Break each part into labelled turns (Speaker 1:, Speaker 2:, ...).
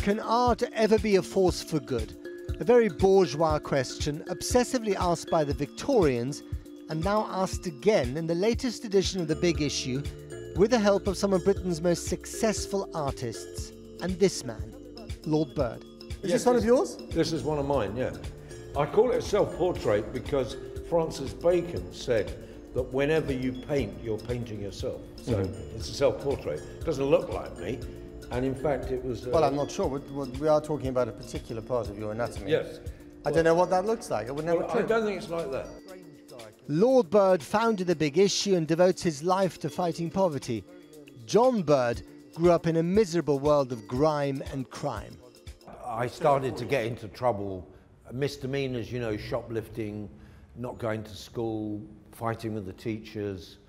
Speaker 1: Can art ever be a force for good? A very bourgeois question, obsessively asked by the Victorians, and now asked again in the latest edition of The Big Issue, with the help of some of Britain's most successful artists. And this man, Lord Bird.
Speaker 2: Is this one of yours?
Speaker 3: This is one of mine, yeah. I call it a self-portrait because Francis Bacon said that whenever you paint, you're painting yourself. So it's a self-portrait. It doesn't look like me. And in fact, it was...
Speaker 2: well, I'm not sure. We are talking about a particular part of your anatomy.
Speaker 3: Yes.
Speaker 2: I don't know what that looks like. I would never
Speaker 3: I don't think it's like that.
Speaker 1: Lord Bird founded The Big Issue and devotes his life to fighting poverty. John Bird grew up in a miserable world of grime and crime.
Speaker 3: I started to get into trouble. Misdemeanors, you know, shoplifting, not going to school, fighting with the teachers,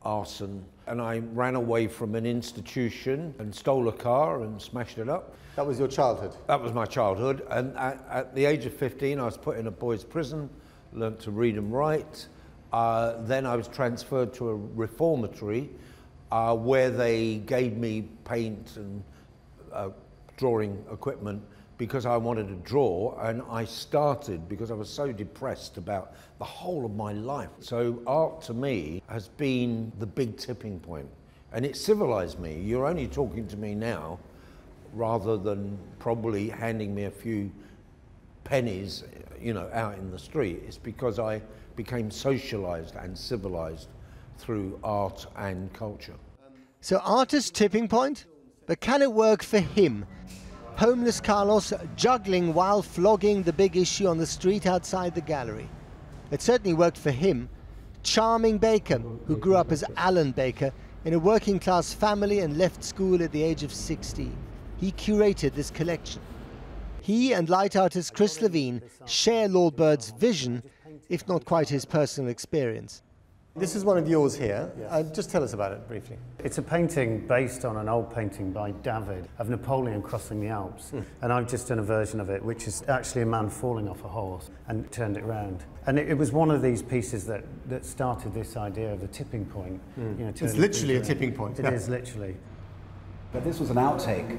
Speaker 3: arson. And I ran away from an institution and stole a car and smashed it up.
Speaker 2: That was your childhood?
Speaker 3: That was my childhood. And at the age of 15, I was put in a boys' prison, learnt to read and write. Then I was transferred to a reformatory where they gave me paint and drawing equipment because I wanted to draw, and I started because I was so depressed about the whole of my life. So art to me has been the big tipping point, and it civilized me. You're only talking to me now rather than probably handing me a few pennies, you know, out in the street. It's because I became socialized and civilized through art and culture.
Speaker 1: So artist's tipping point? But can it work for him? Homeless Carlos juggling while flogging The Big Issue on the street outside the gallery. It certainly worked for him. Charming Baker, who grew up as Alan Baker in a working class family and left school at the age of 16. He curated this collection. He and light artist Chris Levine share Lord Bird's vision, if not quite his personal experience.
Speaker 2: This is one of yours here. Just tell us about it briefly.
Speaker 4: It's a painting based on an old painting by David of Napoleon crossing the Alps. And I've just done a version of it, which is actually a man falling off a horse and turned it round. And it was one of these pieces that started this idea of a tipping point. You know,
Speaker 2: it's literally a tipping point.
Speaker 4: It is literally.
Speaker 5: But this was an outtake.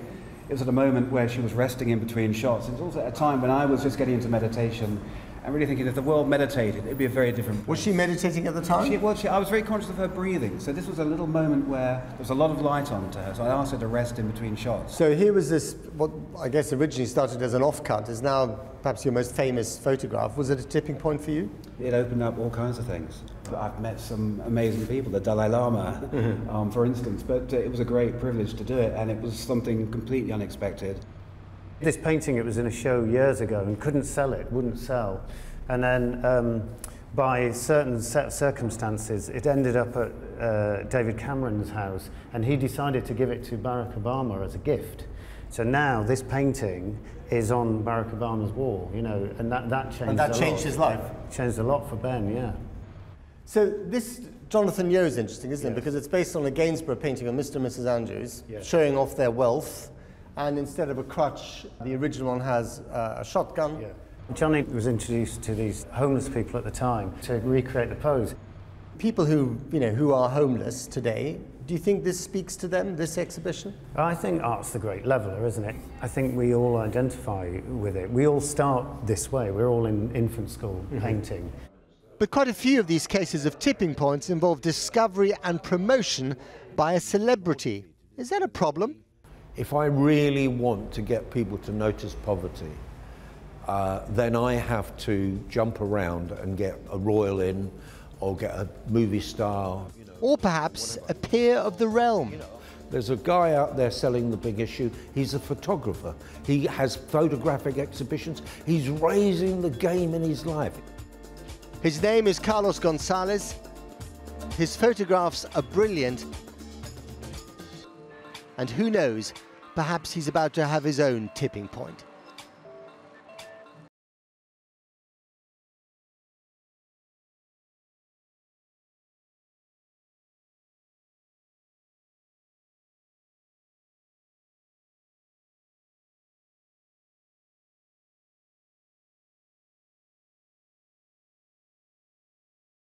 Speaker 5: It was at a moment where she was resting in between shots. It was also at a time when I was just getting into meditation and really thinking if the world meditated, it'd be a very different place.
Speaker 2: Was she meditating at the time?
Speaker 5: I was very conscious of her breathing. So this was a little moment where there was a lot of light onto her. So I asked her to rest in between shots.
Speaker 2: So here was this, what I guess originally started as an offcut, is now perhaps your most famous photograph. Was it a tipping point for you?
Speaker 5: It opened up all kinds of things. I've met some amazing people, the Dalai Lama, for instance, but it was a great privilege to do it, and it was something completely unexpected.
Speaker 4: This painting, it was in a show years ago and couldn't sell it, wouldn't sell. And then by certain circumstances, it ended up at David Cameron's house, and he decided to give it to Barack Obama as a gift. So now this painting is on Barack Obama's wall, you know, and that changed
Speaker 2: And that changed his life?
Speaker 4: Changed a lot for Ben, yeah.
Speaker 2: So this Jonathan Yeo is interesting, isn't it? Because it's based on a Gainsborough painting of Mr. and Mrs. Andrews, showing off their wealth. And instead of a crutch, the original one has a shotgun.
Speaker 4: Yeah. Johnny was introduced to these homeless people at the time to recreate the pose.
Speaker 2: People who are homeless today, do you think this speaks to them, this exhibition?
Speaker 4: I think art's the great leveller, isn't it? I think we all identify with it. We all start this way. We're all in infant school painting.
Speaker 1: But quite a few of these cases of tipping points involve discovery and promotion by a celebrity. Is that a problem?
Speaker 3: If I really want to get people to notice poverty, then I have to jump around and get a royal in or get a movie star.
Speaker 1: Or perhaps a peer of the realm.
Speaker 3: There's a guy out there selling The Big Issue. He's a photographer. He has photographic exhibitions. He's raising the game in his life.
Speaker 1: His name is Carlos Gonzalez. His photographs are brilliant. And who knows, perhaps he's about to have his own tipping point.